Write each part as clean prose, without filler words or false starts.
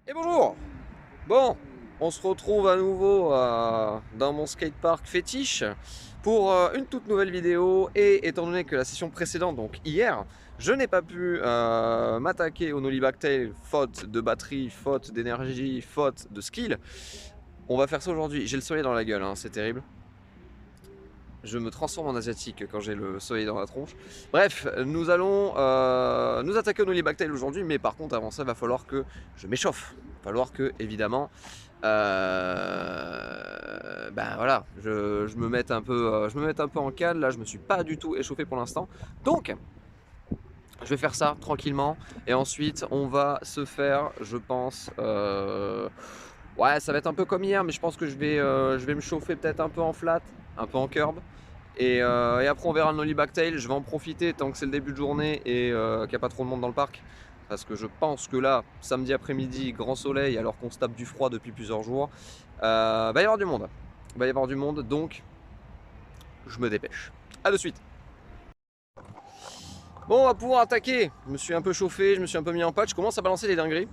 Et bonjour. Bon, on se retrouve à nouveau dans mon skatepark fétiche pour une toute nouvelle vidéo. Et étant donné que la session précédente, donc hier, je n'ai pas pu m'attaquer au nollie backtail faute de batterie, faute d'énergie, faute de skill, on va faire ça aujourd'hui. J'ai le soleil dans la gueule, hein, c'est terrible. Je me transforme en asiatique quand j'ai le soleil dans la tronche. Bref, nous allons nous attaquer au nollie backtail aujourd'hui, mais par contre avant ça, il va falloir que je m'échauffe. Il va falloir que, évidemment, ben voilà, je me mette un peu, je me mette un peu en cale. Là, je me suis pas du tout échauffé pour l'instant, donc je vais faire ça tranquillement. Et ensuite, on va se faire, je pense, ouais, ça va être un peu comme hier, mais je pense que je vais me chauffer peut-être un peu en flat, un peu en curb. Et après on verra le nollie backtail. Je vais en profiter tant que c'est le début de journée et qu'il n'y a pas trop de monde dans le parc. Parce que je pense que là, samedi après-midi, grand soleil, alors qu'on se tape du froid depuis plusieurs jours, va y avoir du monde. Va y avoir du monde, donc je me dépêche. A de suite. Bon, on va pouvoir attaquer. Je me suis un peu chauffé, je me suis un peu mis en patch. Je commence à balancer les dingueries.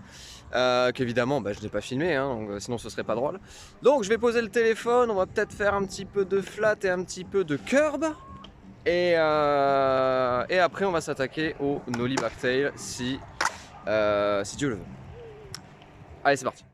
Qu'évidemment, bah, je n'ai pas filmé, hein, donc, sinon ce serait pas drôle. Donc je vais poser le téléphone. On va peut-être faire un petit peu de flat et un petit peu de curb. Et après, on va s'attaquer au nollie backtail si Dieu le veut. Allez, c'est parti.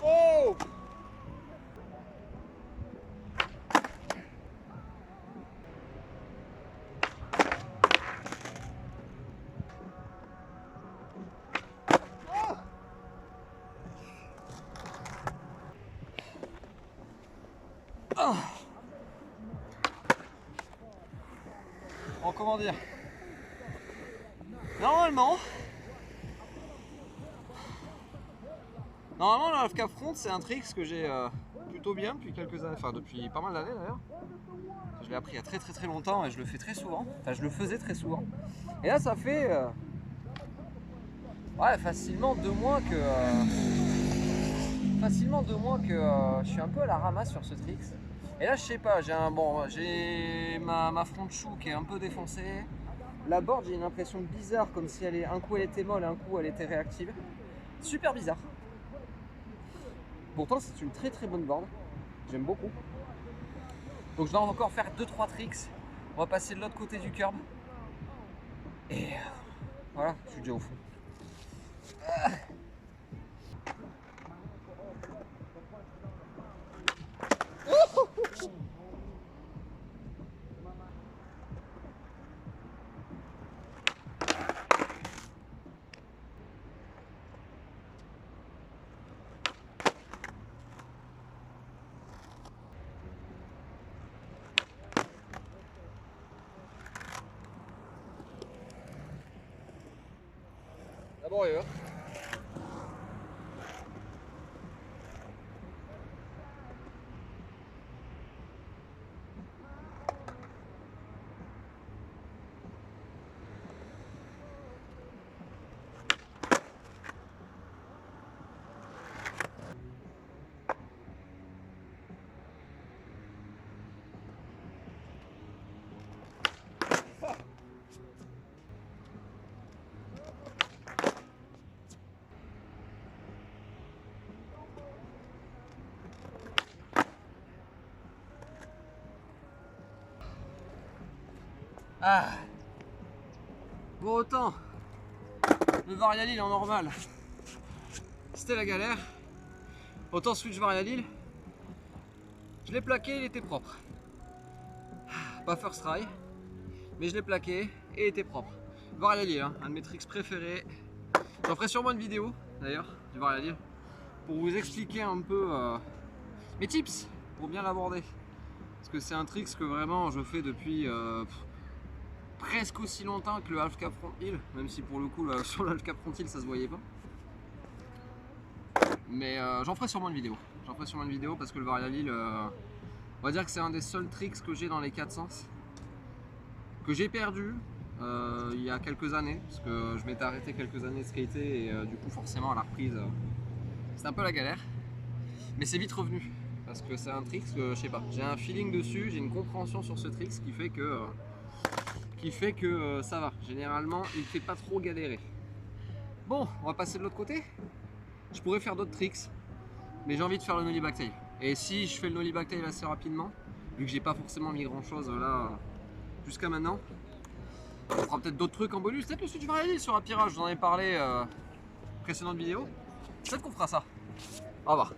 Oh! Bon, comment dire? Normalement, le half-cap front, c'est un trick que j'ai plutôt bien depuis quelques années, enfin depuis pas mal d'années d'ailleurs. Je l'ai appris il y a très très très longtemps et je le fais très souvent. Enfin, je le faisais très souvent. Et là, ça fait ouais, facilement 2 mois que je suis un peu à la ramasse sur ce trick. Et là, je sais pas, j'ai ma front shoe qui est un peu défoncée. La board, j'ai une impression bizarre, comme si un coup elle était molle, un coup elle était réactive. Super bizarre. Pourtant, c'est une très très bonne board. J'aime beaucoup. Donc, je dois encore faire 2-3 tricks. On va passer de l'autre côté du curb. Et voilà, je suis déjà au fond. Laborieux. Ah. Bon, autant le varialil en normal, c'était la galère. Autant switch varialil, je l'ai plaqué, il était propre. Pas first try, mais je l'ai plaqué et il était propre. Varialil, hein, un de mes tricks préférés. J'en ferai sûrement une vidéo d'ailleurs du varialil pour vous expliquer un peu mes tips pour bien l'aborder. Parce que c'est un trick que vraiment je fais depuis presque aussi longtemps que le half cap front heel, même si pour le coup là, sur le half cap front heel ça se voyait pas. Mais j'en ferai sûrement une vidéo. J'en ferai sûrement une vidéo parce que le varialil, on va dire que c'est un des seuls tricks que j'ai dans les 4 sens, que j'ai perdu il y a quelques années, parce que je m'étais arrêté quelques années de skater et du coup forcément à la reprise c'était un peu la galère. Mais c'est vite revenu, parce que c'est un trick que je sais pas, j'ai un feeling dessus, j'ai une compréhension sur ce trick qui fait que ça va. Généralement il ne fait pas trop galérer. Bon, on va passer de l'autre côté. Je pourrais faire d'autres tricks, mais j'ai envie de faire le nollie backtail. Et si je fais le nollie backtail assez rapidement, vu que j'ai pas forcément mis grand chose là jusqu'à maintenant, on fera peut-être d'autres trucs en bonus. Peut-être le switch varialil sur un pirage, je vous en ai parlé précédente vidéo. Peut-être qu'on fera ça. Au revoir.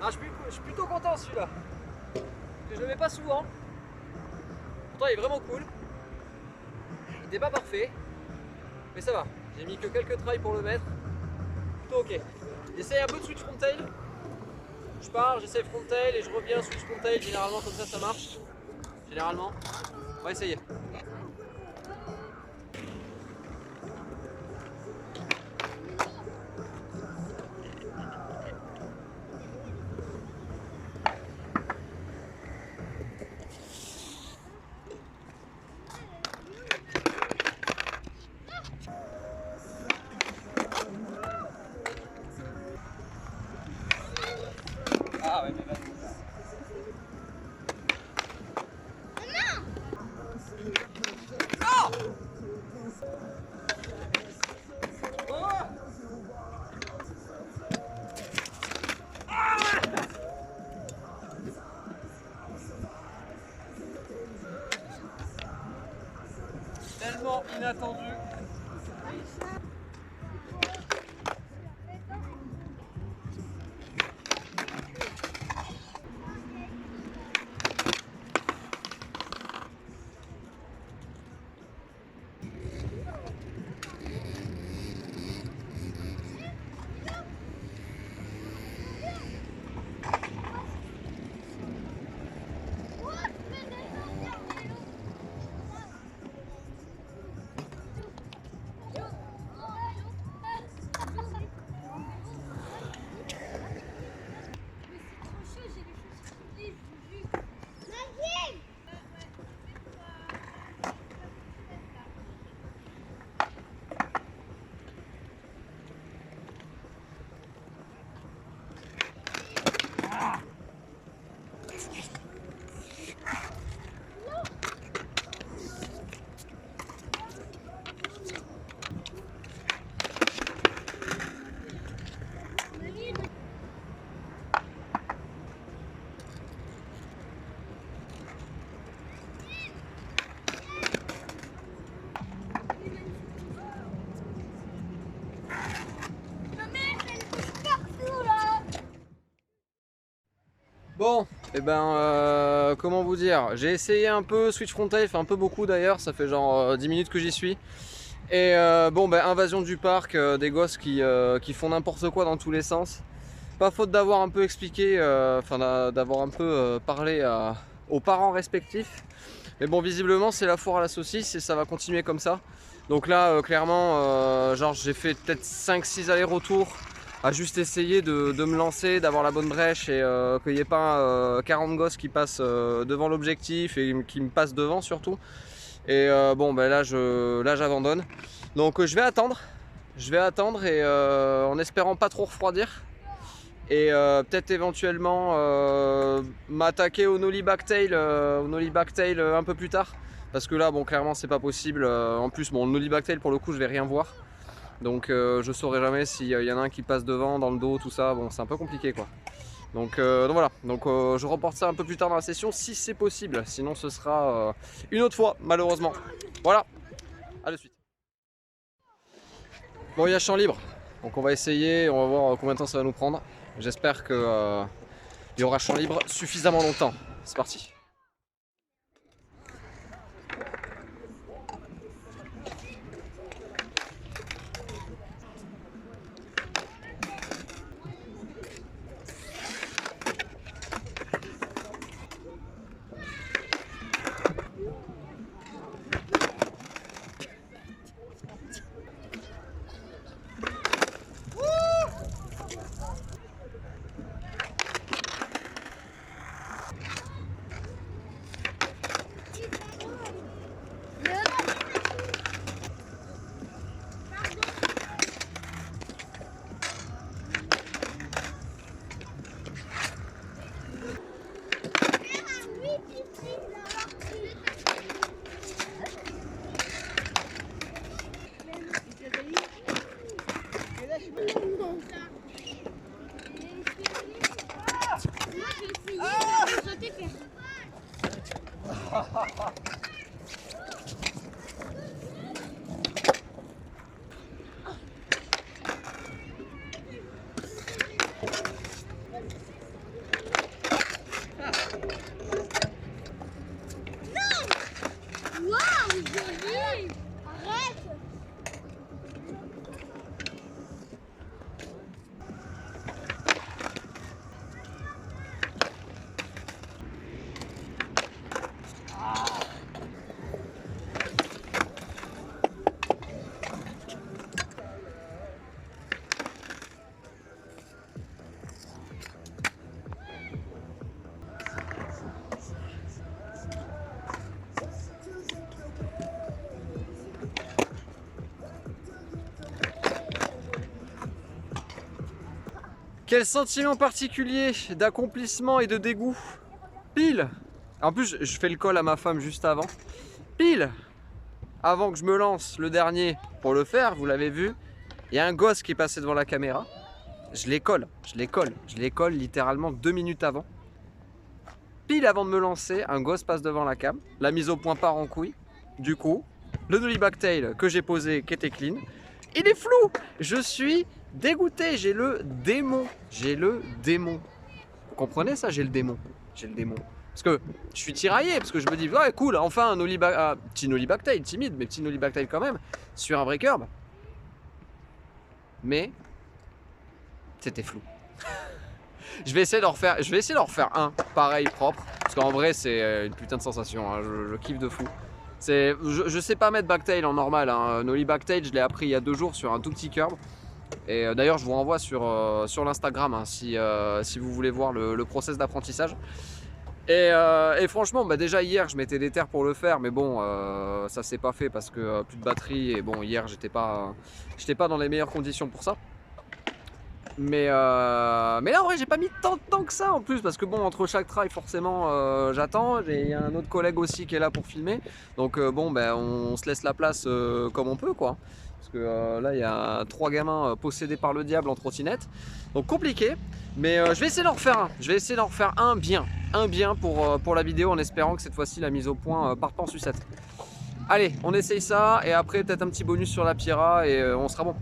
Ah, je suis plutôt content celui-là. Je le mets pas souvent. Pourtant il est vraiment cool. Il n'était pas parfait. Mais ça va. J'ai mis que quelques tries pour le mettre. Plutôt ok. J'essaye un peu de switch frontail. Je pars, j'essaye frontail et je reviens switch frontail. Généralement comme ça marche. Généralement. On va essayer. Ah ouais, mais vas-y. Ah tellement inattendu. Bon, et comment vous dire, j'ai essayé un peu Switch Frontale, fait un peu beaucoup d'ailleurs, ça fait genre 10 minutes que j'y suis. Et invasion du parc, des gosses qui font n'importe quoi dans tous les sens. Pas faute d'avoir un peu expliqué, d'avoir un peu parlé aux parents respectifs. Mais bon, visiblement c'est la foire à la saucisse et ça va continuer comme ça. Donc là, clairement, genre j'ai fait peut-être 5-6 allers-retours à juste essayer de me lancer, d'avoir la bonne brèche et qu'il n'y ait pas 40 gosses qui passent devant l'objectif et qui me passent devant surtout. Et là j'abandonne. Donc je vais attendre et en espérant pas trop refroidir. Et peut-être éventuellement m'attaquer au Nollie Backtail un peu plus tard. Parce que là, bon, clairement, c'est pas possible. En plus, bon, le Nollie Backtail, pour le coup, je vais rien voir. Donc, je saurai jamais s'il y en a un qui passe devant, dans le dos, tout ça. Bon, c'est un peu compliqué, quoi. Donc voilà. Donc, je reporte ça un peu plus tard dans la session si c'est possible. Sinon, ce sera une autre fois, malheureusement. Voilà. À de suite. Bon, il y a champ libre. Donc, on va essayer. On va voir combien de temps ça va nous prendre. J'espère qu'il y aura champ libre suffisamment longtemps. C'est parti. Quel sentiment particulier d'accomplissement et de dégoût. Pile. En plus, je fais le call à ma femme juste avant. Pile. Avant que je me lance le dernier pour le faire, vous l'avez vu, il y a un gosse qui est passé devant la caméra. Je les colle littéralement 2 minutes avant. Pile avant de me lancer, un gosse passe devant la cam. La mise au point part en couille. Du coup, le Nollie Backtail que j'ai posé, qui était clean, il est flou. Je suis dégoûté, j'ai le démon. Vous comprenez ça? J'ai le démon. Parce que je suis tiraillé, parce que je me dis, ouais, cool, enfin un petit Nollie Backtail, timide, mais petit Nollie Backtail quand même, sur un vrai curb. Mais c'était flou. Je vais essayer d'en refaire un pareil propre, parce qu'en vrai c'est une putain de sensation, hein. Je kiffe de fou. Je sais pas mettre backtail en normal, hein. Nollie Backtail je l'ai appris il y a 2 jours sur un tout petit curb. Et d'ailleurs je vous renvoie sur l'Instagram, hein, si vous voulez voir le process d'apprentissage. Et franchement, déjà hier je m'étais déter pour le faire, mais bon, ça s'est pas fait parce que plus de batterie. Et bon, hier j'étais pas dans les meilleures conditions pour ça. Mais là en vrai j'ai pas mis tant de temps que ça en plus, parce que bon, entre chaque try forcément j'attends, il y a un autre collègue aussi qui est là pour filmer, donc on se laisse la place comme on peut, quoi. Parce que là il y a 3 gamins possédés par le diable en trottinette, donc compliqué. Mais je vais essayer d'en refaire un bien pour la vidéo, en espérant que cette fois-ci la mise au point parte pas en sucette. Allez, on essaye ça, et après peut-être un petit bonus sur la Pira et on sera bon.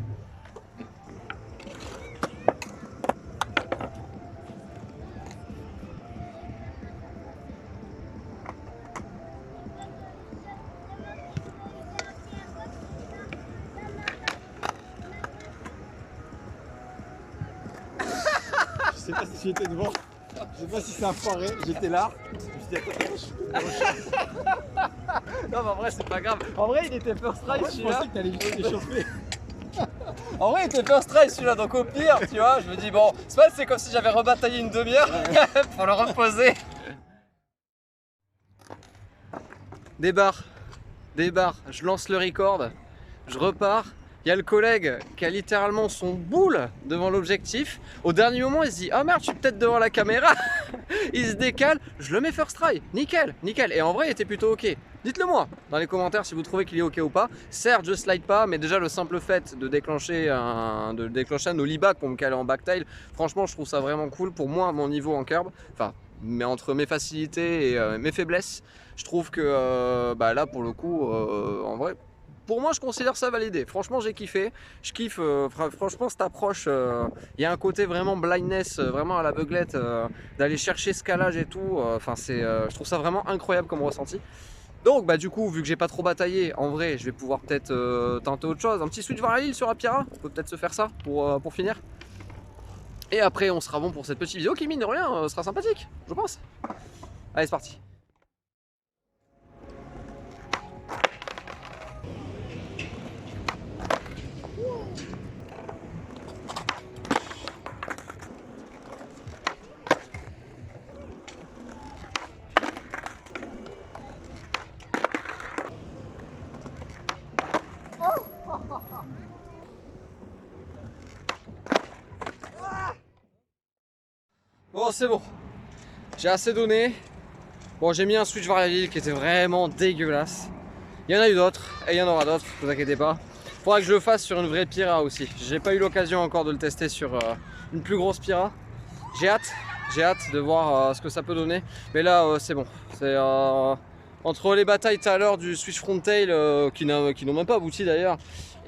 j'étais devant. Je sais pas si c'est un foiré, j'étais là. Je me suis dit, attends, Non mais en vrai c'est pas grave. En vrai il était first try je celui-là. pensais que t'allais juste échauffer. En vrai il était first try celui-là, donc au pire, tu vois, je me dis bon, c'est comme si j'avais rebataillé une demi-heure pour le reposer. Débarre, je lance le record, je repars. Il y a le collègue qui a littéralement son boule devant l'objectif. Au dernier moment, il se dit « Ah merde, je suis peut-être devant la caméra !» Il se décale, je le mets first try. Nickel, nickel. Et en vrai, il était plutôt ok. Dites-le moi dans les commentaires si vous trouvez qu'il est ok ou pas. Certes, je slide pas, mais déjà le simple fait de déclencher un ollie back pour me caler en backtail, franchement, je trouve ça vraiment cool. Pour moi, à mon niveau en curb, enfin, mais entre mes facilités et mes faiblesses, je trouve que là, pour le coup, en vrai, pour moi, je considère ça validé. Franchement, j'ai kiffé. Je kiffe. Franchement, cette approche, il y a un côté vraiment blindness, vraiment à l'aveuglette, d'aller chercher ce calage et tout. Je trouve ça vraiment incroyable comme ressenti. Donc, du coup, vu que j'ai pas trop bataillé, en vrai, je vais pouvoir peut-être tenter autre chose. Un petit switch vers la Lille sur Apira. On peut peut-être se faire ça pour finir. Et après, on sera bon pour cette petite vidéo qui, mine de rien, sera sympathique, je pense. Allez, c'est parti. Bon, c'est bon, j'ai assez donné. Bon, j'ai mis un switch vers la Lille qui était vraiment dégueulasse. Il y en a eu d'autres et il y en aura d'autres, ne vous inquiétez pas. Faudra que je le fasse sur une vraie Pira aussi. J'ai pas eu l'occasion encore de le tester sur une plus grosse Pira. J'ai hâte de voir ce que ça peut donner. Mais là, c'est bon. C'est entre les batailles tout à l'heure du switch frontail qui n'ont même pas abouti d'ailleurs,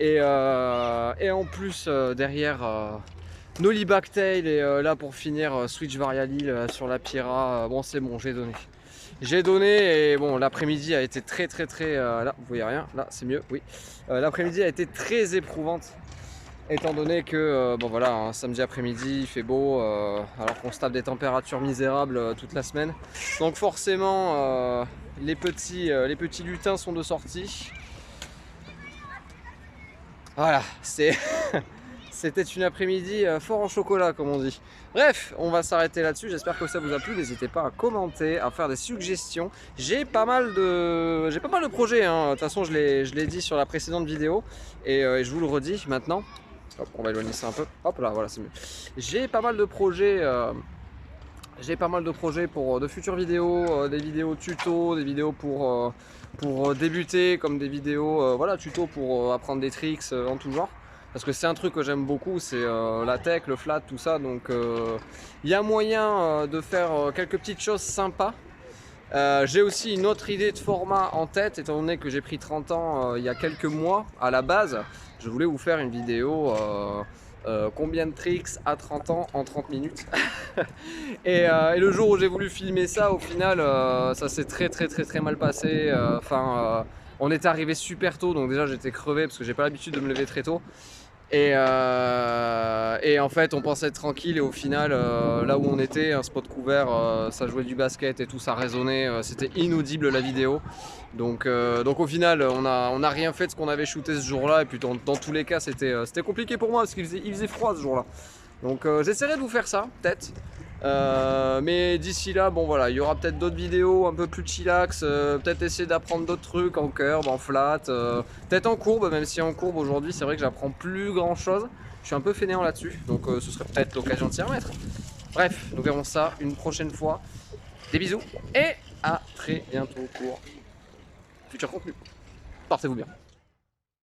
et en plus derrière nollie backtail et là pour finir switch varialil sur la Pira. Bon, c'est bon, j'ai donné et bon, l'après-midi a été très là vous voyez rien, là c'est mieux, oui. L'après-midi a été très éprouvante étant donné que bon voilà, un samedi après-midi il fait beau alors qu'on se tape des températures misérables toute la semaine, donc forcément les petits lutins sont de sortie. Voilà, c'était une après-midi fort en chocolat comme on dit. Bref, on va s'arrêter là-dessus. J'espère que ça vous a plu. N'hésitez pas à commenter, à faire des suggestions. J'ai pas mal de projets, hein. De toute façon, je l'ai dit sur la précédente vidéo et je vous le redis maintenant. Hop, on va éloigner ça un peu. Hop là, voilà, c'est mieux. J'ai pas mal de projets. Pour de futures vidéos, des vidéos tuto, des vidéos pour débuter, comme des vidéos voilà, tuto pour apprendre des tricks en tout genre. Parce que c'est un truc que j'aime beaucoup, c'est la tech, le flat, tout ça. Donc il y a moyen de faire quelques petites choses sympas. J'ai aussi une autre idée de format en tête, étant donné que j'ai pris 30 ans il y a quelques mois à la base. Je voulais vous faire une vidéo combien de tricks à 30 ans en 30 minutes. et le jour où j'ai voulu filmer ça, au final ça s'est très mal passé. On était arrivé super tôt, donc déjà j'étais crevé parce que j'ai pas l'habitude de me lever très tôt. Et en fait on pensait être tranquille et au final là où on était, un spot couvert, ça jouait du basket et tout, ça résonnait, c'était inaudible la vidéo. Donc au final on a rien fait de ce qu'on avait shooté ce jour là, et puis dans tous les cas c'était compliqué pour moi parce qu'il faisait froid ce jour là. Donc j'essaierai de vous faire ça peut-être. Mais d'ici là, bon voilà, il y aura peut-être d'autres vidéos un peu plus chillax, peut-être essayer d'apprendre d'autres trucs en curb, en flat, peut-être en courbe, même si en courbe aujourd'hui c'est vrai que j'apprends plus grand chose. Je suis un peu fainéant là-dessus, donc ce serait peut-être l'occasion de s'y remettre. Bref, nous verrons ça une prochaine fois. Des bisous et à très bientôt pour futur contenu. Portez-vous bien.